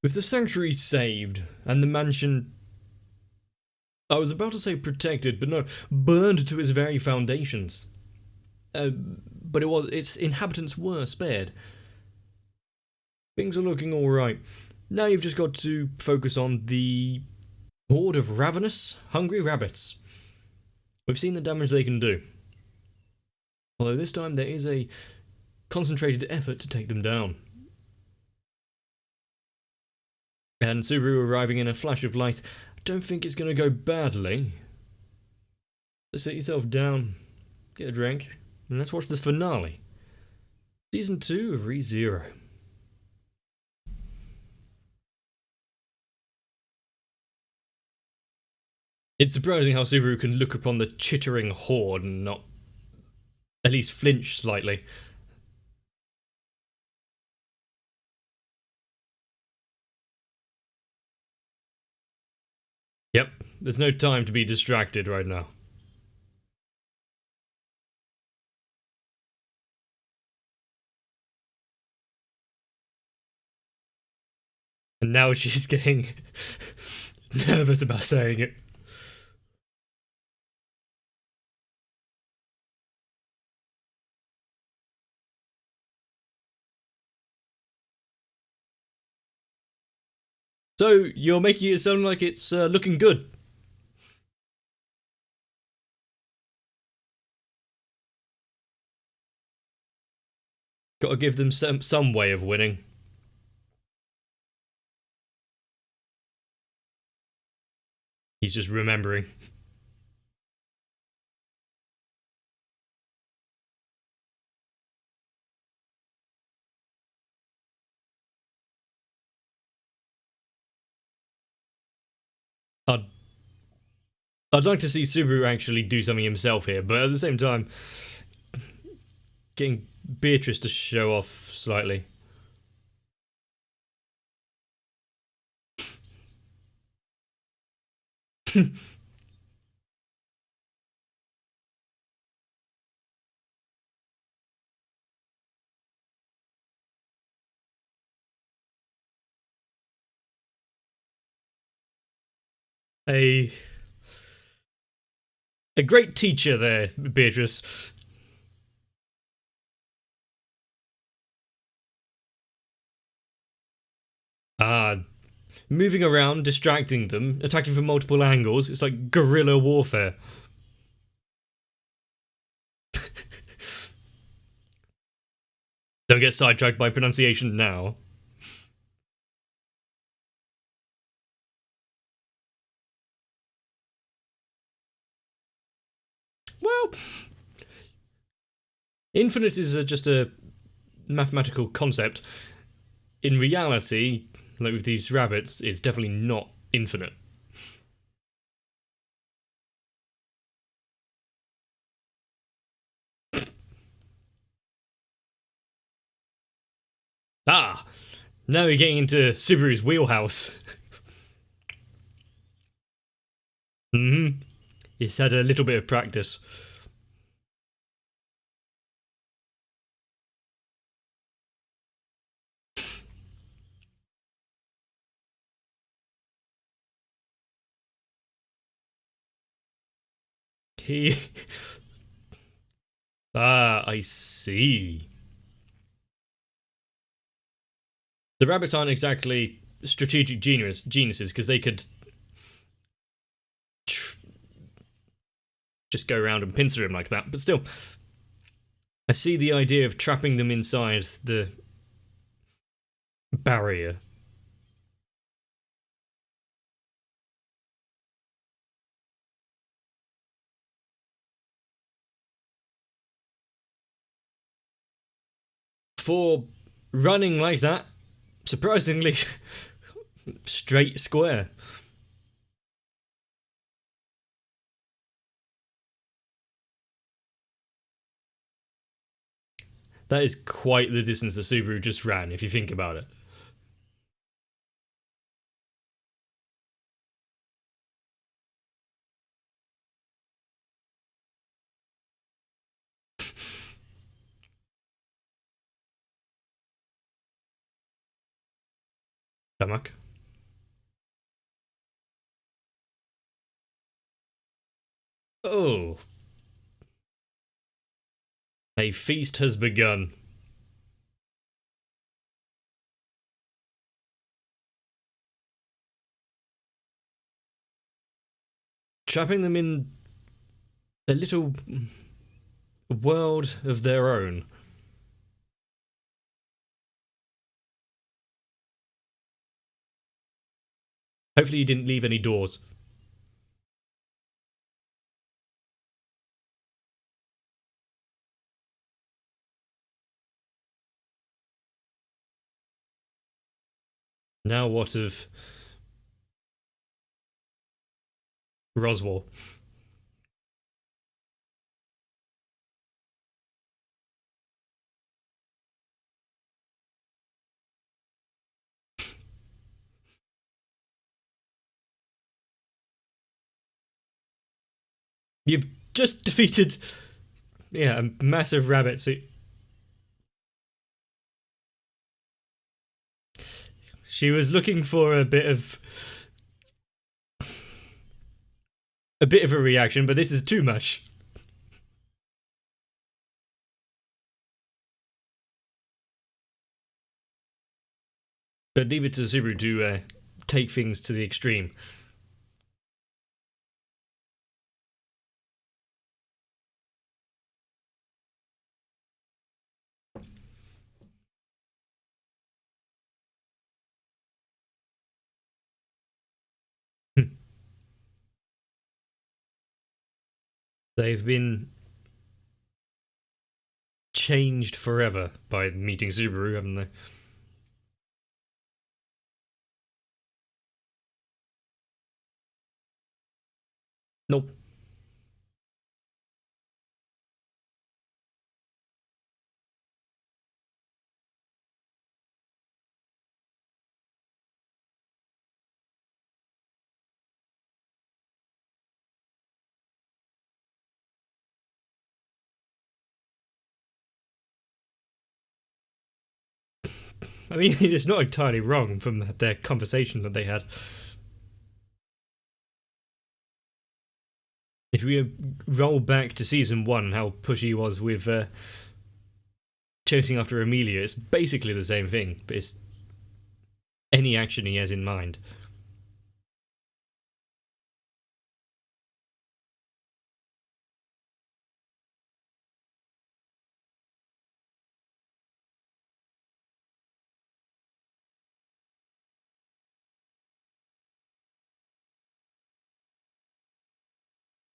With the sanctuary saved, and the mansion, I was about to say protected, but no, burned to its very foundations. But its inhabitants were spared. Things are looking alright. Now you've just got to focus on the horde of ravenous, hungry rabbits. We've seen the damage they can do. Although this time there is a concentrated effort to take them down. And Subaru arriving in a flash of light. I don't think it's going to go badly. So sit yourself down, get a drink, and let's watch the finale. Season 2 of ReZero. It's surprising how Subaru can look upon the chittering horde and not at least flinch slightly. Yep, there's no time to be distracted right now. And now she's getting nervous about saying it. So, you're making it sound like it's looking good. Gotta give them some way of winning. He's just remembering. I'd, I'd like to see Subaru actually do something himself here, but at the same time, getting Beatrice to show off slightly. a a great teacher there, Beatrice. Ah, moving around, distracting them, attacking from multiple angles. It's like guerrilla warfare. Don't get sidetracked by pronunciation now. Well, infinite is just a mathematical concept. In reality, like with these rabbits, it's definitely not infinite. Ah, now we're getting into Subaru's wheelhouse. He's had a little bit of practice. He. Ah, I see. The rabbits aren't exactly strategic geniuses because they could just go around and pincer him like that, but still, I see the idea of trapping them inside the barrier. For running like that, surprisingly straight square. That is quite the distance the Subaru just ran, if you think about it. Stomach. Oh, a feast has begun. Trapping them in a little world of their own. Hopefully, you didn't leave any doors. Now, what of Roswell? You've just defeated, yeah, a massive rabbit. So she was looking for a bit of a reaction, but this is too much. But leave it to Subaru to take things to the extreme. They've been changed forever by meeting Subaru, haven't they? Nope. I mean, it's not entirely wrong from their conversation that they had. If we roll back to season one, how pushy he was with chasing after Amelia, it's basically the same thing, but it's any action he has in mind.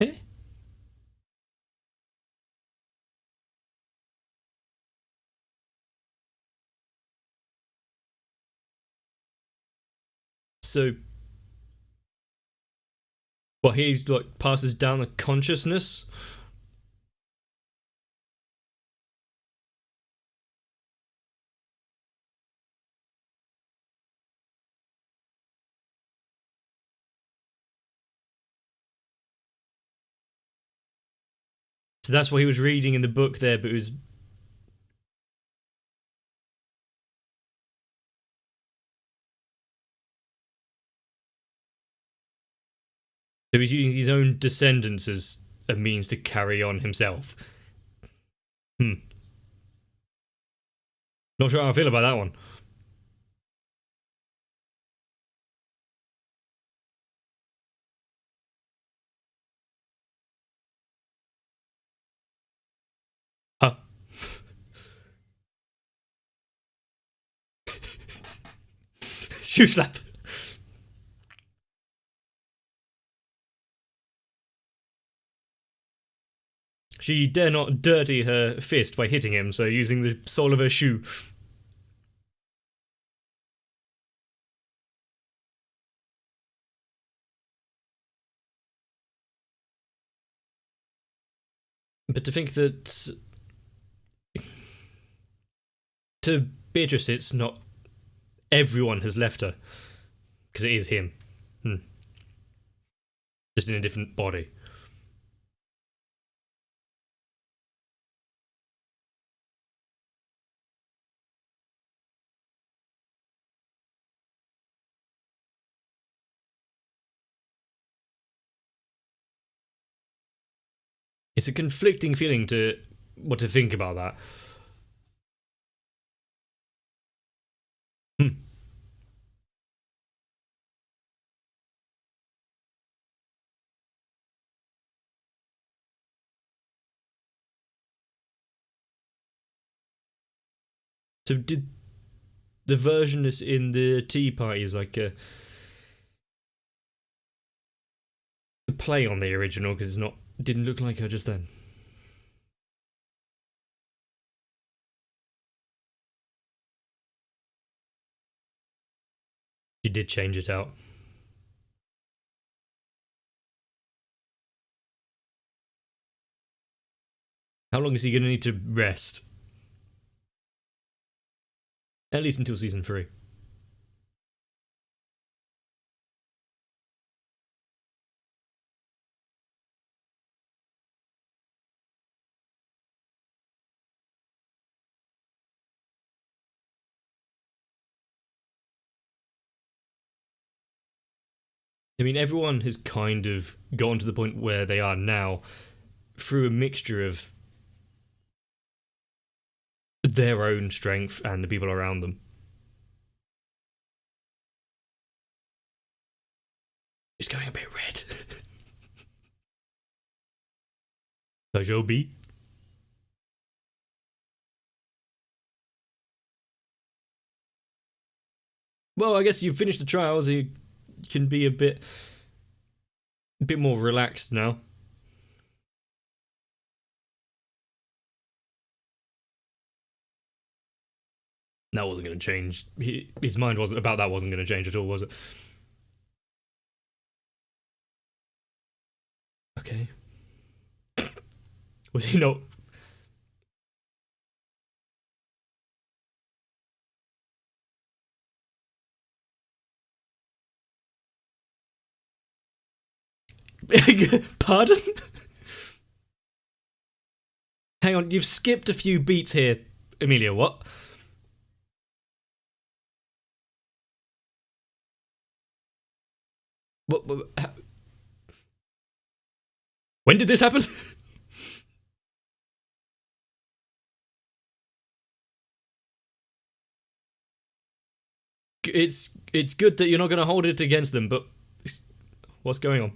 Eh? So, what he like passes down the consciousness. So that's what he was reading in the book there, but it was. So he's using his own descendants as a means to carry on himself. Hmm. Not sure how I feel about that one. Huh. Shoe slap. She dare not dirty her fist by hitting him, so using the sole of her shoe. But to think that to Beatrice, it's not everyone has left her because it is him, just in a different body. It's a conflicting feeling to what to think about that. Hmm. So did the version that's in the Tea Party is like a play on the original because it's not didn't look like her just then. She did change it out. How long is he going to need to rest? At least until season 3. I mean, everyone has kind of gotten to the point where they are now through a mixture of their own strength and the people around them. It's going a bit red. Joby. Well, I guess you've finished the trials. You can be a bit more relaxed now. That wasn't going to change. His mind wasn't about that. Wasn't going to change at all, was it? Okay. Was he not? Pardon? Hang on, you've skipped a few beats here, Amelia. What? What? When did this happen? It's good that you're not going to hold it against them, but what's going on?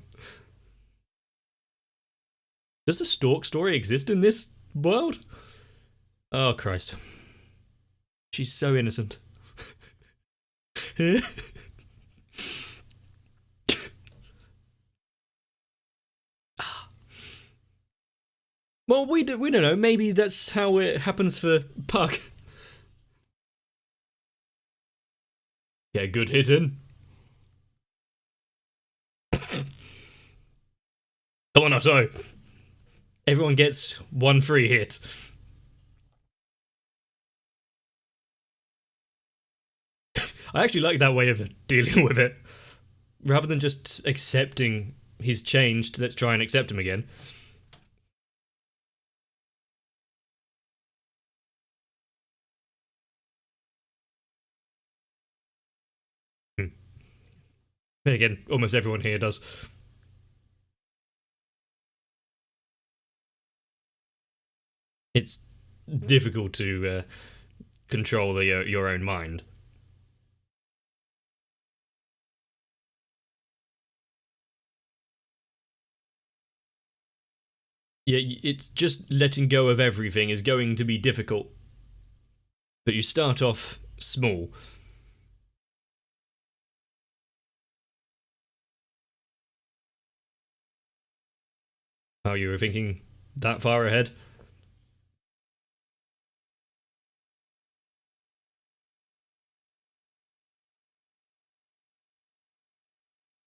Does a stalk story exist in this world? Oh Christ. She's so innocent. Well, we don't know. Maybe that's how it happens for Puck. Get a good hit in. Come on, Otto. Everyone gets one free hit. I actually like that way of dealing with it. Rather than just accepting he's changed, let's try and accept him again. Hmm. Again, almost everyone here does. It's difficult to control your own mind. Yeah, it's just letting go of everything is going to be difficult. But you start off small. How you were thinking that far ahead?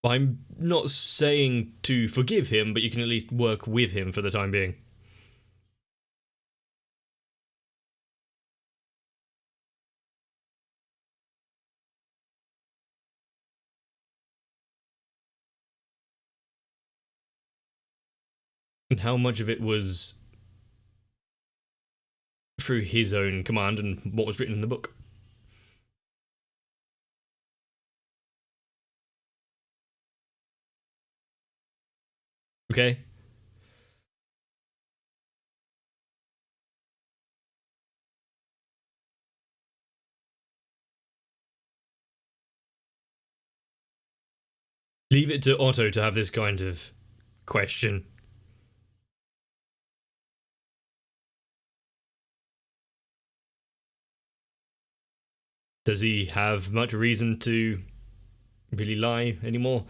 I'm not saying to forgive him, but you can at least work with him for the time being. And how much of it was through his own command and what was written in the book? Okay? Leave it to Otto to have this kind of question. Does he have much reason to really lie anymore?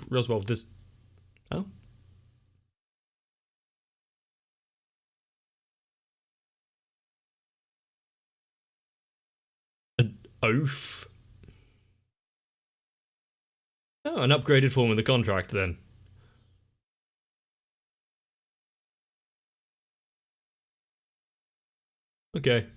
Roswell, this. Oh? An oath? Oh, an upgraded form of the contract then. Okay.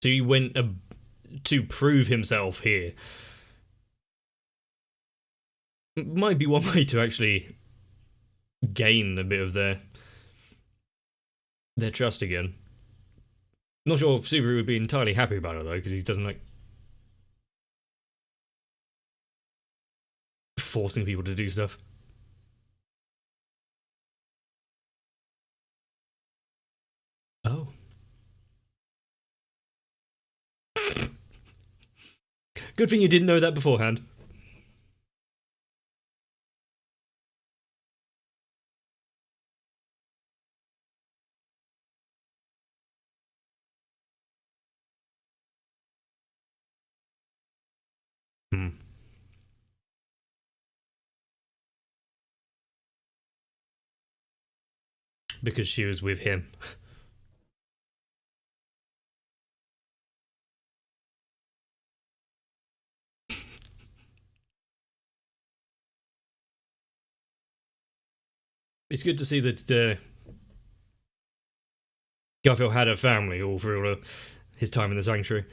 So he went to prove himself here. Might be one way to actually gain a bit of their trust again. Not sure Subaru would be entirely happy about it though, because he doesn't like forcing people to do stuff. Oh. Good thing you didn't know that beforehand. Hmm. Because she was with him. It's good to see that Garfield had a family all through his time in the sanctuary.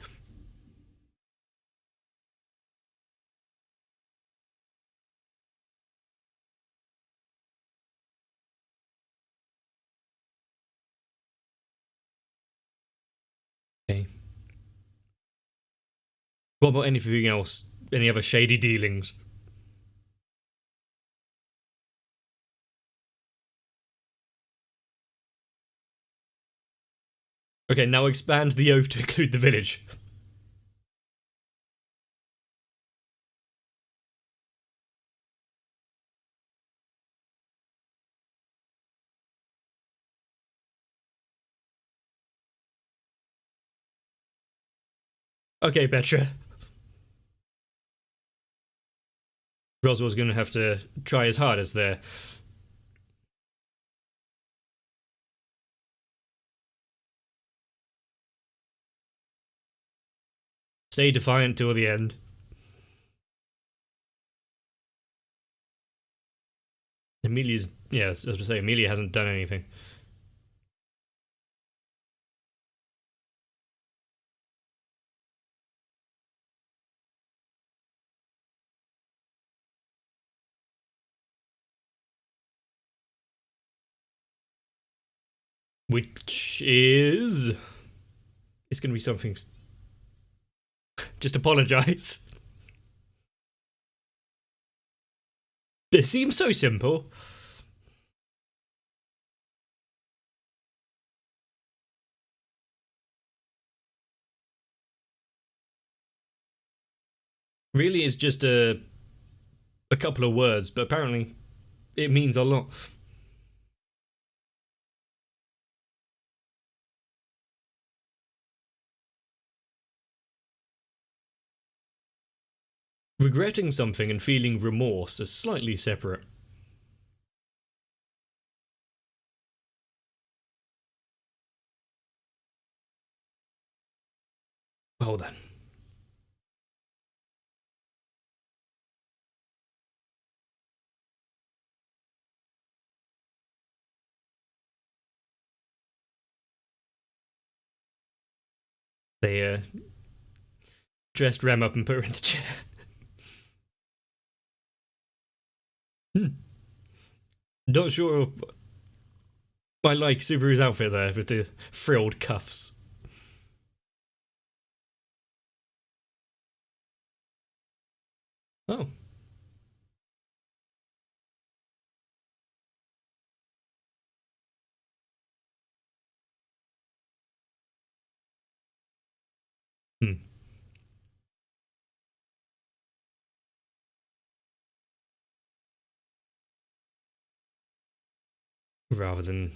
Okay. What about anything else? Any other shady dealings? Okay, now expand the oath to include the village. Okay, Petra. Roswell's gonna have to try his hardest there. Stay defiant till the end. Amelia's. Yeah, as I was say, Amelia hasn't done anything. Which is. It's gonna be something. Just apologise. It seems so simple. Really, it's just a couple of words, but apparently it means a lot. Regretting something and feeling remorse are slightly separate. Well then. They dressed Rem up and put her in the chair. Hmm. Not sure I like Subaru's outfit there with the frilled cuffs. Oh. rather than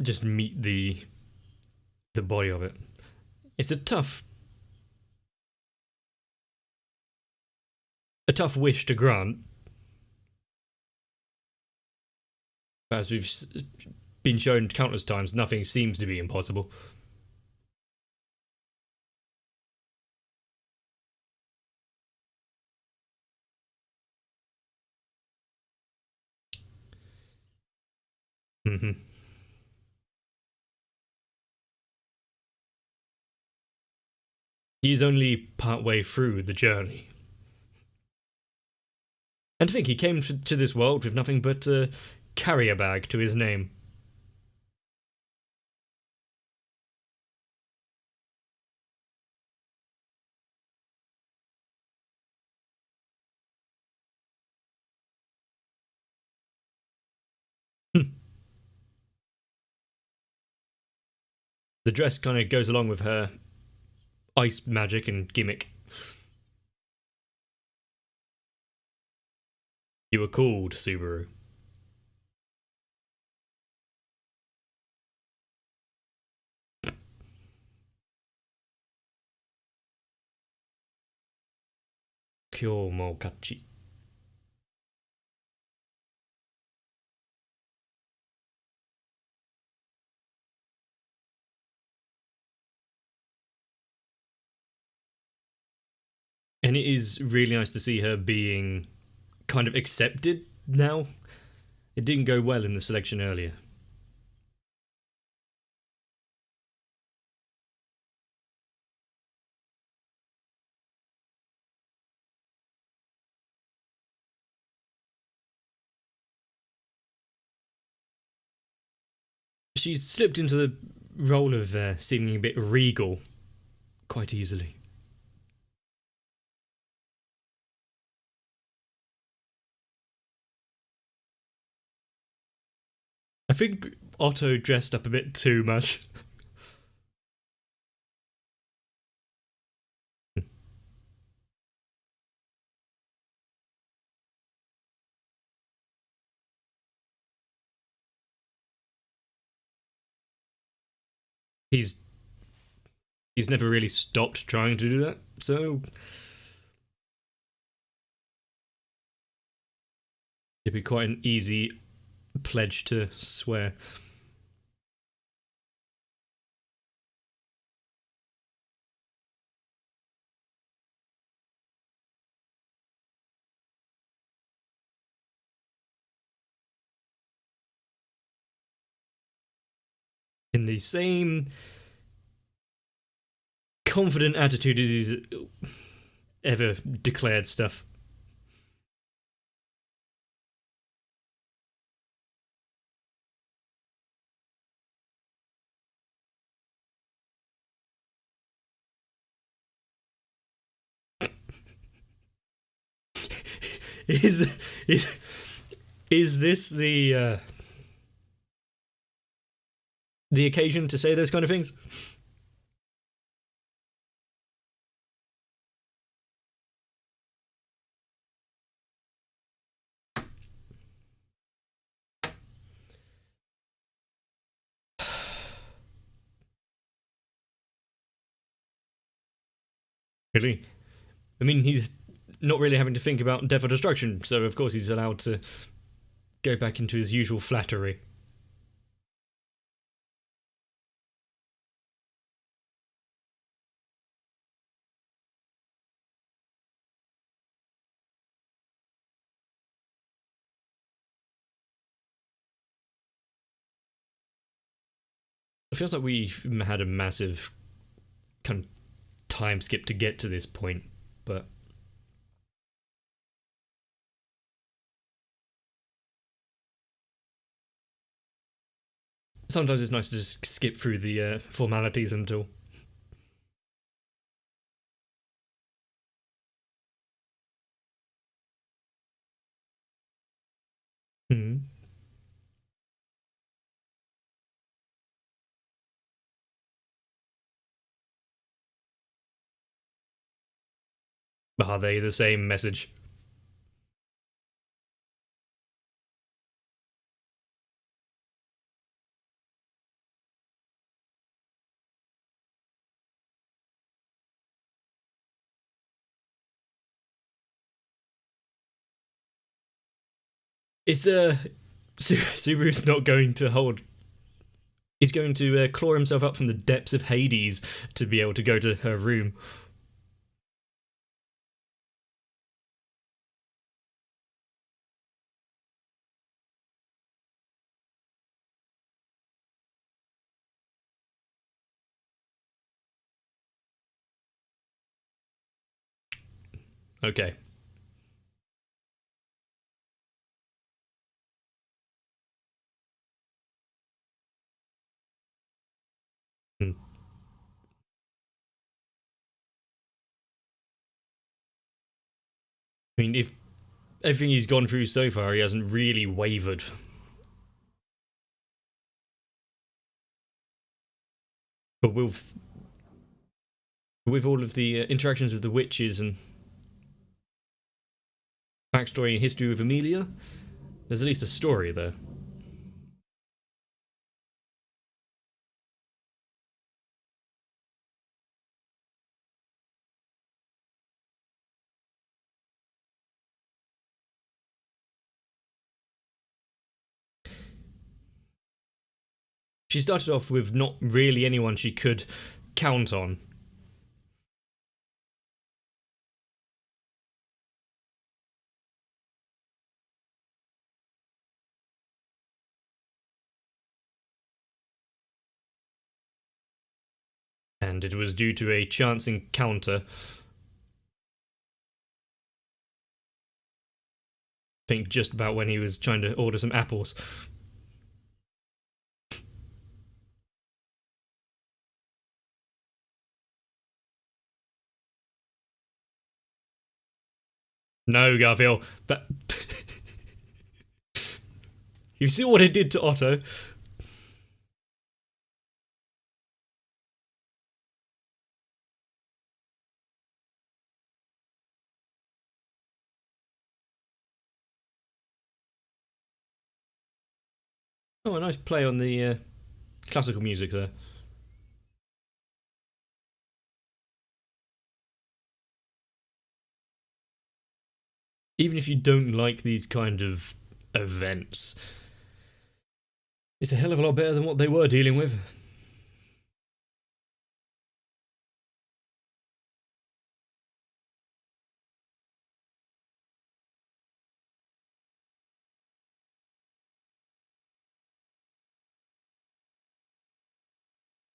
just meet the body of it. It's a tough wish to grant, but as we've been shown countless times, nothing seems to be impossible. Hmm. He's only partway through the journey. And to think he came to this world with nothing but a carrier bag to his name. The dress kind of goes along with her ice magic and gimmick. You were called Subaru. Kyomokachi. And it is really nice to see her being kind of accepted now. It didn't go well in the selection earlier. She's slipped into the role of seeming a bit regal quite easily. I think Otto dressed up a bit too much. He's he's never really stopped trying to do that, so it'd be quite an easy pledge to swear. In the same confident attitude as he's ever declared stuff. is is is this the occasion to say those kind of things? Really? I mean, he's not really having to think about death or destruction, so of course he's allowed to go back into his usual flattery. It feels like we've had a massive kind of time skip to get to this point, but sometimes it's nice to just skip through the formalities until. Hmm. Are they the same message? It's Subaru's not going to hold. He's going to claw himself up from the depths of Hades to be able to go to her room. Okay. Hmm. I mean, if everything he's gone through so far, he hasn't really wavered. But with all of the interactions with the witches and backstory and history with Amelia, there's at least a story there. She started off with not really anyone she could count on. And it was due to a chance encounter. I think just about when he was trying to order some apples. No, Garfield. That. You see what it did to Otto? Oh, a nice play on the classical music there. Even if you don't like these kind of events, it's a hell of a lot better than what they were dealing with.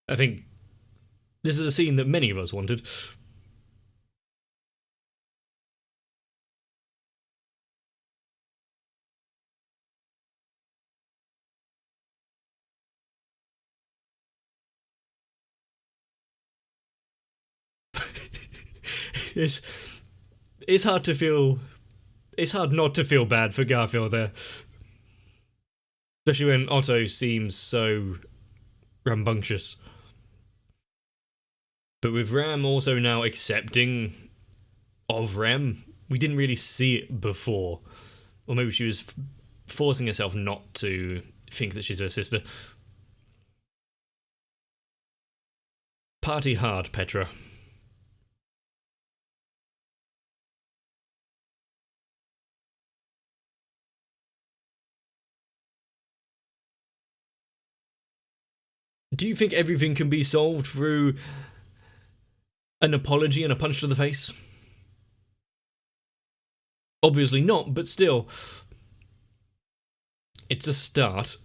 I think this is a scene that many of us wanted. it's it's hard to feel. It's hard not to feel bad for Garfield there, especially when Otto seems so rambunctious. But with Ram also now accepting of Rem, we didn't really see it before, or maybe she was forcing herself not to think that she's her sister. Party hard, Petra. Do you think everything can be solved through an apology and a punch to the face? Obviously not, but still, it's a start.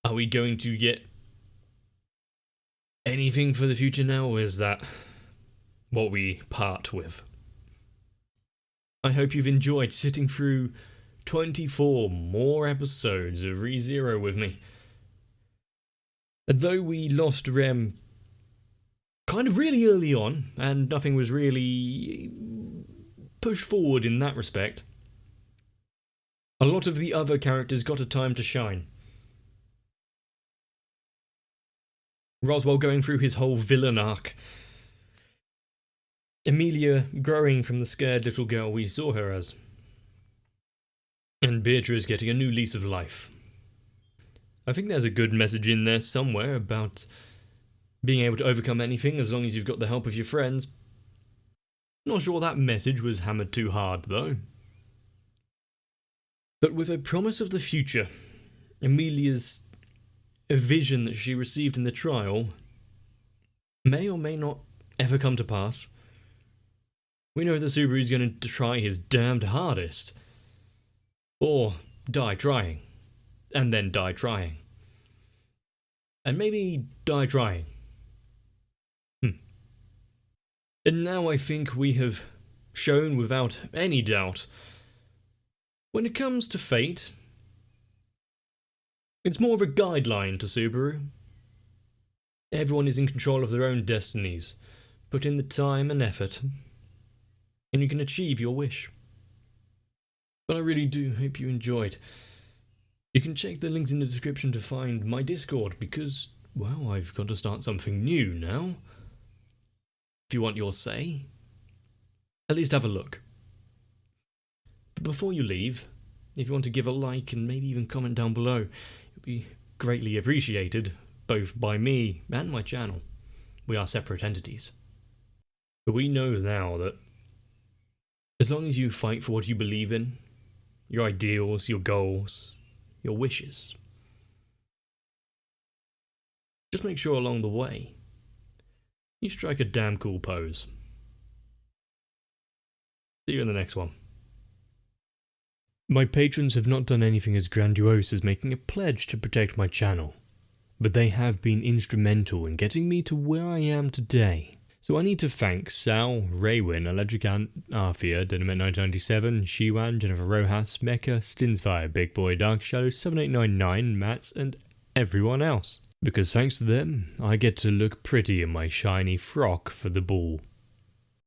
Are we going to get anything for the future now, or is that what we part with? I hope you've enjoyed sitting through 24 more episodes of ReZero with me. And though we lost Rem kind of really early on, and nothing was really pushed forward in that respect, a lot of the other characters got a time to shine. Roswell going through his whole villain arc. Emilia growing from the scared little girl we saw her as. And Beatrice getting a new lease of life. I think there's a good message in there somewhere about being able to overcome anything as long as you've got the help of your friends. Not sure that message was hammered too hard, though. But with a promise of the future, Emilia's vision that she received in the trial may or may not ever come to pass. We know that Subaru's going to try his damned hardest. Or die trying. And then die trying. And maybe die trying. And now I think we have shown without any doubt, when it comes to fate, it's more of a guideline to Subaru. Everyone is in control of their own destinies. Put in the time and effort, and you can achieve your wish. But I really do hope you enjoyed. You can check the links in the description to find my Discord, because, well, I've got to start something new now. If you want your say, at least have a look. But before you leave, if you want to give a like and maybe even comment down below, it would be greatly appreciated, both by me and my channel. We are separate entities. But we know now that as long as you fight for what you believe in, your ideals, your goals, your wishes, just make sure along the way you strike a damn cool pose. See you in the next one. My patrons have not done anything as grandiose as making a pledge to protect my channel, but they have been instrumental in getting me to where I am today. So I need to thank Sal, Raywin, Electricant, Arthea, Dynamite 1997, Shiwan, Jennifer Rojas, Mecha, Stinsfire, Big Boy, Dark Shadow, 7899, Mats, and everyone else. Because thanks to them, I get to look pretty in my shiny frock for the ball.